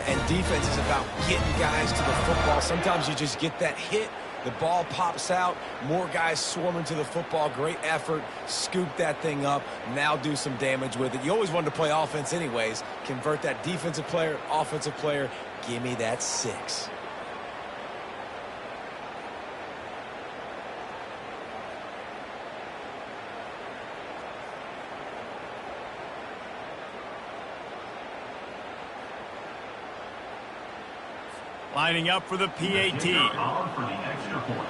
And defense is about getting guys to the football. Sometimes you just get that hit, the ball pops out, more guys swarming to the football. Great effort, scoop that thing up, now do some damage with it. You always wanted to play offense anyways. Convert that defensive player, offensive player. Give me that 6. Lining up for the PAT. For the extra point.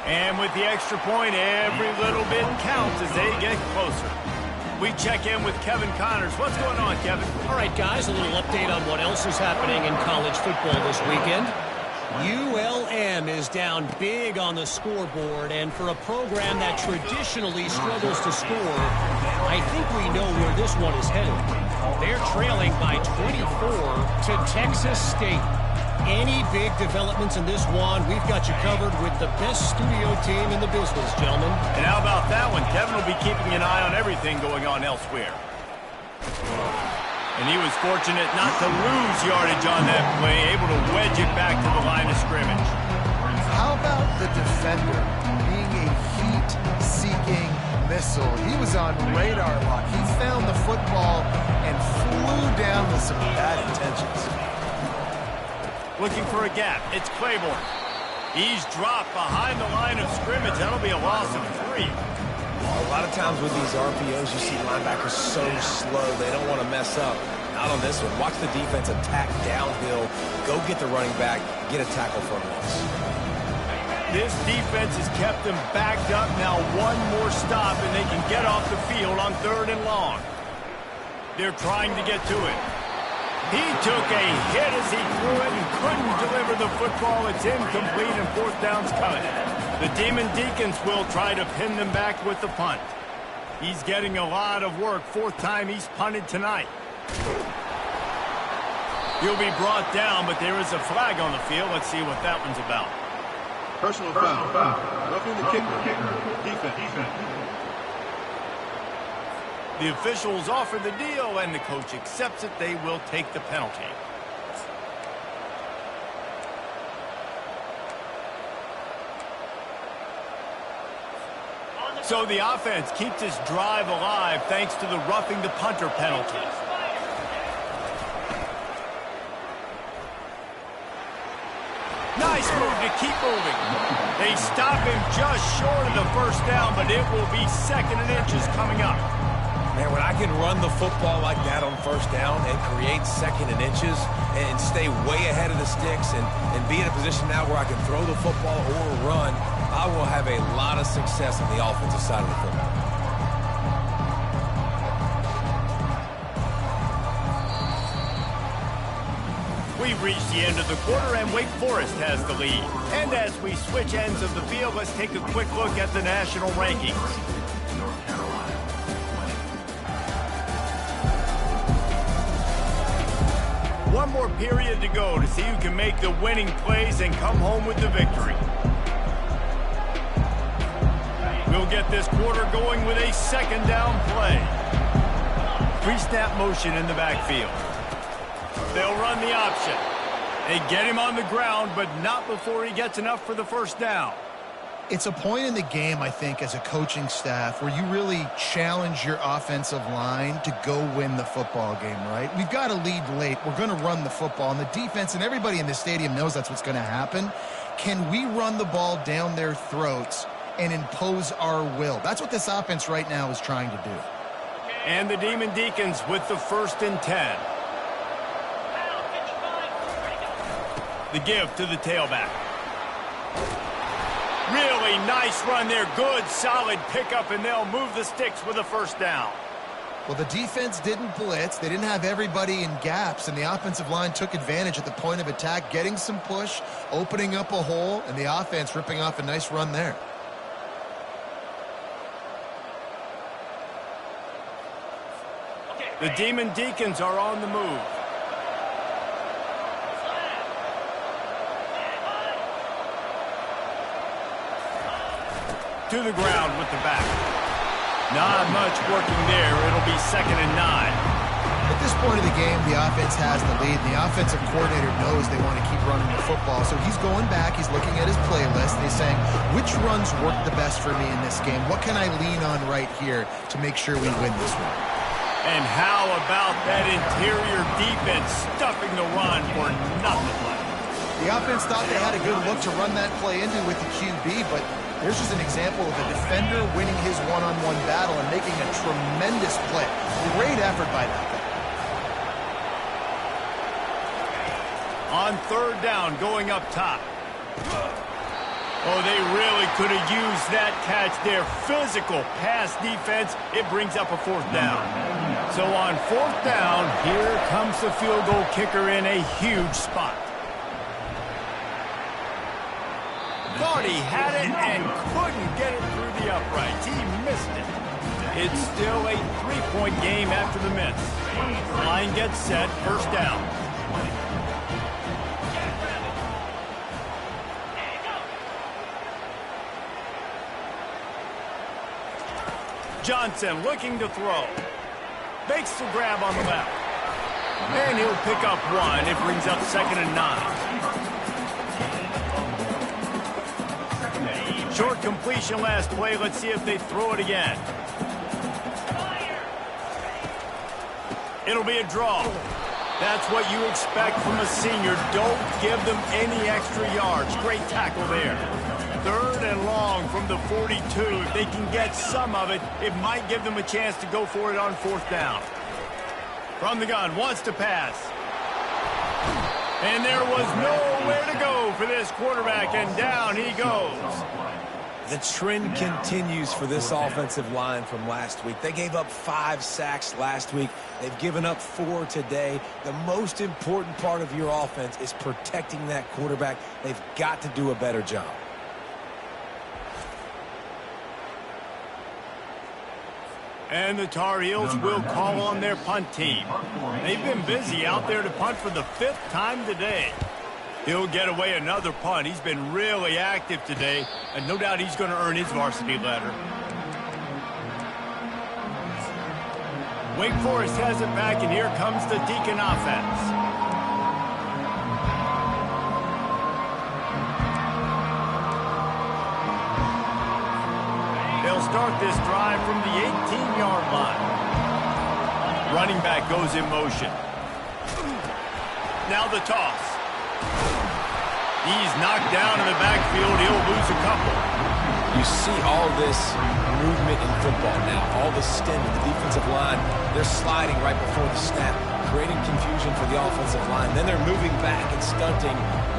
And with the extra point, every little bit counts as they get closer. We check in with Kevin Connors. What's going on, Kevin? All right, guys, a little update on what else is happening in college football this weekend. ULM is down big on the scoreboard, and for a program that traditionally struggles to score, I think we know where this one is headed. They're trailing by 24 to Texas State. Any big developments in this one, we've got you covered with the best studio team in the business, gentlemen. And how about that one? Kevin will be keeping an eye on everything going on elsewhere. And he was fortunate not to lose yardage on that play, able to wedge it back to the line of scrimmage. How about the defender being a heat-seeking missile? He was on radar lock. He found the football and flew down with some bad intentions. Looking for a gap. It's Claiborne. He's dropped behind the line of scrimmage. That'll be a loss of 3. A lot of times with these RPOs, you see linebackers so slow, they don't want to mess up. Not on this one. Watch the defense attack downhill, go get the running back, get a tackle for a loss. This defense has kept them backed up. Now one more stop, and they can get off the field on 3rd and long. They're trying to get to it. He took a hit as he threw it and couldn't deliver the football. It's incomplete, and 4th down's coming. The Demon Deacons will try to pin them back with the punt. He's getting a lot of work. 4th time he's punted tonight. He'll be brought down, but there is a flag on the field. Let's see what that one's about. Personal foul. Roughing the kicker. Defense. The officials offer the deal, and the coach accepts it. They will take the penalty. So the offense keeps this drive alive thanks to the roughing the punter penalty. Nice move to keep moving. They stop him just short of the 1st down, but it will be 2nd and inches coming up. Man, when I can run the football like that on 1st down and create 2nd and inches and stay way ahead of the sticks and be in a position now where I can throw the football or run, I will have a lot of success on the offensive side of the football. We've reached the end of the quarter, and Wake Forest has the lead. And as we switch ends of the field, let's take a quick look at the national rankings. One more period to go to see who can make the winning plays and come home with the victory. We'll get this quarter going with a second down play. Pre-snap motion in the backfield. They'll run the option. They get him on the ground, but not before he gets enough for the first down. It's a point in the game, I think, as a coaching staff where you really challenge your offensive line to go win the football game, right? We've got to lead late. We're going to run the football. And the defense and everybody in the stadium knows that's what's going to happen. Can we run the ball down their throats and impose our will? That's what this offense right now is trying to do. And the Demon Deacons with the 1st and 10. The give to the tailback. Really nice run there. Good, solid pickup, and they'll move the sticks with a first down. Well, the defense didn't blitz. They didn't have everybody in gaps, and the offensive line took advantage at the point of attack, getting some push, opening up a hole, and the offense ripping off a nice run there. The Demon Deacons are on the move. To the ground with the back. Not much working there. It'll be 2nd and 9. At this point of the game, the offense has the lead. The offensive coordinator knows they want to keep running the football. So he's going back. He's looking at his playlist. And he's saying, which runs work the best for me in this game? What can I lean on right here to make sure we win this one? And how about that interior defense stuffing the run for nothing? The offense thought they had a good look to run that play into with the QB, but here's just an example of a defender winning his one-on-one battle and making a tremendous play. Great effort by that guy. On 3rd down, going up top. Oh, they really could have used that catch there. Physical pass defense. It brings up a 4th down. So on 4th down, here comes the field goal kicker in a huge spot. Thought he had it and couldn't get it through the uprights. He missed it. It's still a 3-point game after the miss. Line gets set, 1st down. Johnson looking to throw. Makes the grab on the left. And he'll pick up 1. It brings up 2nd and 9. Short completion last play. Let's see if they throw it again. It'll be a draw. That's what you expect from a senior. Don't give them any extra yards. Great tackle there. 3rd and long from the 42. If they can get some of it, it might give them a chance to go for it on 4th down. From the gun, wants to pass. And there was nowhere to go for this quarterback, and down he goes. The trend continues for this offensive line from last week. They gave up 5 sacks last week. They've given up 4 today. The most important part of your offense is protecting that quarterback. They've got to do a better job. And the Tar Heels will call on their punt team. They've been busy out there to punt for the 5th time today. He'll get away another punt. He's been really active today, and no doubt he's going to earn his varsity letter. Wake Forest has it back, and here comes the Deacon offense. They'll start this drive from the 18-yard line. Running back goes in motion. Now the toss. He's knocked down in the backfield. He'll lose a couple. You see all this movement in football now. All the stem of the defensive line. They're sliding right before the snap, creating confusion for the offensive line. Then they're moving back and stunting.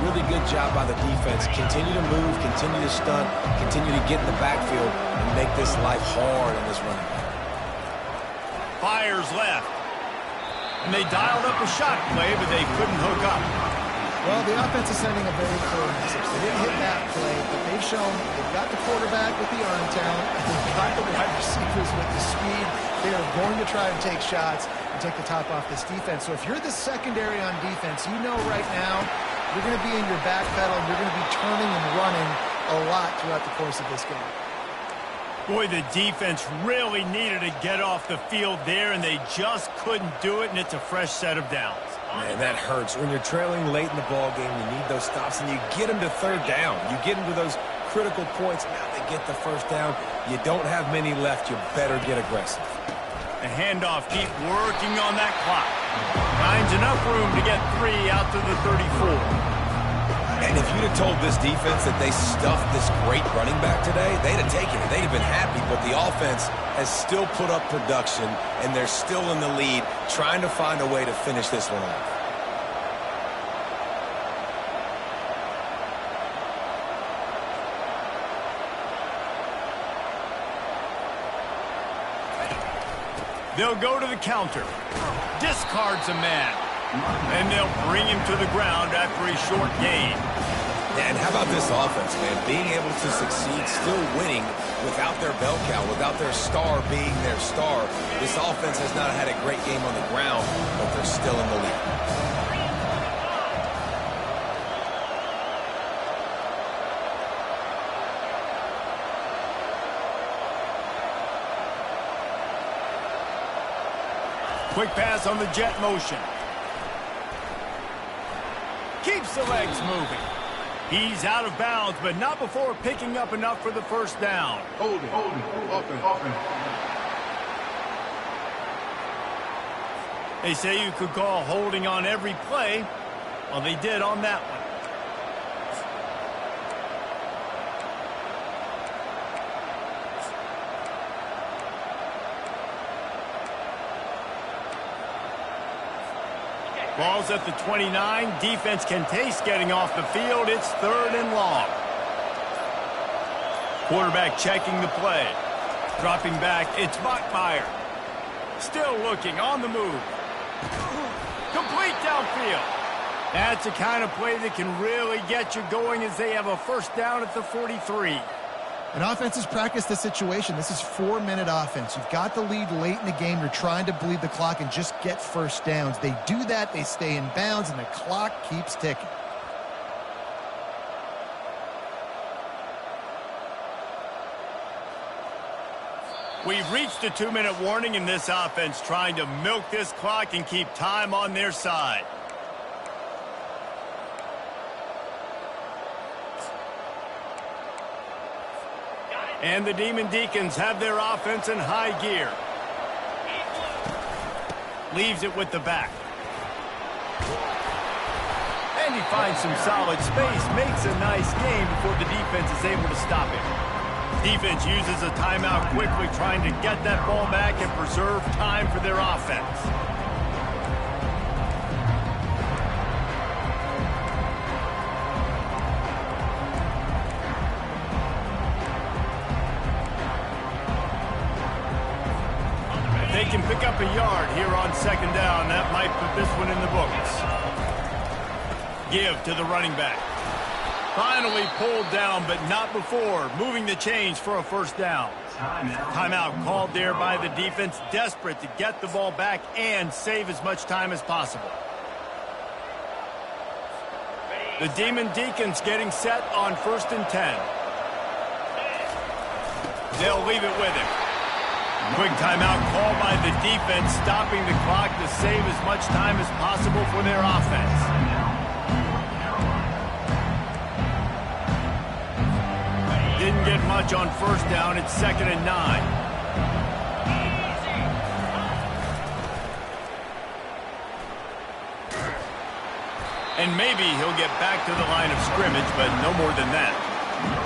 Really good job by the defense. Continue to move, continue to stunt, continue to get in the backfield and make this life hard in this running back. Fires left. And they dialed up a shot play, but they couldn't hook up. Well, the offense is sending a very clear message. They didn't hit that play, but they've shown they've got the quarterback with the arm talent, and they've got the wide receivers with the speed. They are going to try and take shots and take the top off this defense. So if you're the secondary on defense, you know right now you're going to be in your back pedal, and you're going to be turning and running a lot throughout the course of this game. Boy, the defense really needed to get off the field there, and they just couldn't do it, and it's a fresh set of downs. Man, that hurts. When you're trailing late in the ball game, you need those stops, and you get them to third down. You get them to those critical points. Now they get the first down. You don't have many left. You better get aggressive. The handoff, keep working on that clock. Finds enough room to get 3 out to the 34. And if you'd have told this defense that they stuffed this great running back today, they'd have taken it. They'd have been happy, but the offense has still put up production, and they're still in the lead, trying to find a way to finish this one off. They'll go to the counter. Discards a man. And they'll bring him to the ground after a short gain. And how about this offense, man? Being able to succeed, still winning without their bell cow, without their star being their star. This offense has not had a great game on the ground, but they're still in the lead. Quick pass on the jet motion. Keeps the legs moving. He's out of bounds, but not before picking up enough for the first down. Holding. Offense. They say you could call holding on every play. Well, they did on that one. Ball's at the 29. Defense can taste getting off the field. It's 3rd and long. Quarterback checking the play. Dropping back, it's Bachmeier. Still looking, on the move. Complete downfield. That's the kind of play that can really get you going as they have a first down at the 43. And offenses practice this situation. This is 4-minute offense. You've got the lead late in the game. You're trying to bleed the clock and just get first downs. They do that, they stay in bounds, and the clock keeps ticking. We've reached a 2-minute warning in this offense, trying to milk this clock and keep time on their side. And the Demon Deacons have their offense in high gear. Leaves it with the back. And he finds some solid space, makes a nice game before the defense is able to stop him. Defense uses a timeout quickly, trying to get that ball back and preserve time for their offense. They can pick up a yard here on 2nd down. That might put this one in the books. Give to the running back. Finally pulled down, but not before moving the chains for a first down. Timeout called there by the defense, desperate to get the ball back and save as much time as possible. The Demon Deacons getting set on 1st and 10. They'll leave it with him. Quick timeout called by the defense, stopping the clock to save as much time as possible for their offense. Didn't get much on first down. It's 2nd and 9. And maybe he'll get back to the line of scrimmage, but no more than that.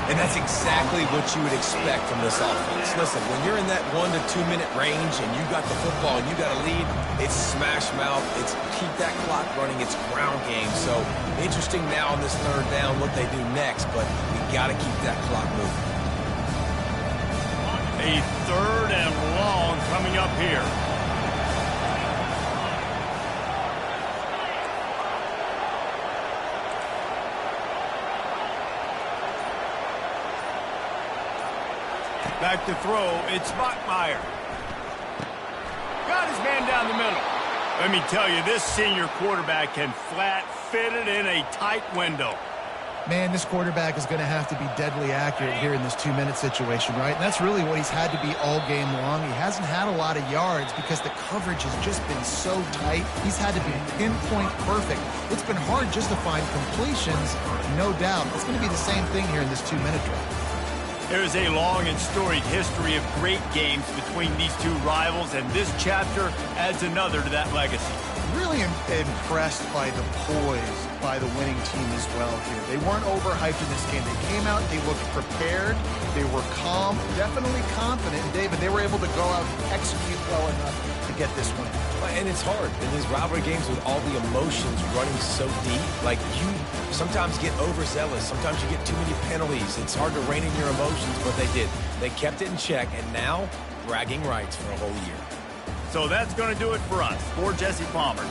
And that's exactly what you would expect from this offense. Listen, when you're in that 1 to 2 minute range and you got the football and you got a lead, it's smash mouth, it's keep that clock running, it's ground game. So interesting now on this 3rd down what they do next, but we got to keep that clock moving. A 3rd and long coming up here. Back to throw, it's Bachmeier. Got his man down the middle. Let me tell you, this senior quarterback can flat fit it in a tight window. Man, this quarterback is going to have to be deadly accurate here in this 2-minute situation, right? And that's really what he's had to be all game long. He hasn't had a lot of yards because the coverage has just been so tight. He's had to be pinpoint perfect. It's been hard just to find completions, no doubt. It's going to be the same thing here in this 2-minute drive. There's a long and storied history of great games between these two rivals, and this chapter adds another to that legacy. Really impressed by the poise by the winning team as well here. They weren't overhyped in this game. They came out, they looked prepared, they were calm, definitely confident. And David, they were able to go out and execute well enough to get this win. And it's hard in these rivalry games with all the emotions running so deep. Like, you sometimes get overzealous. Sometimes you get too many penalties. It's hard to rein in your emotions, but they did. They kept it in check, and now bragging rights for a whole year. So that's going to do it for us. For Jesse Palmer.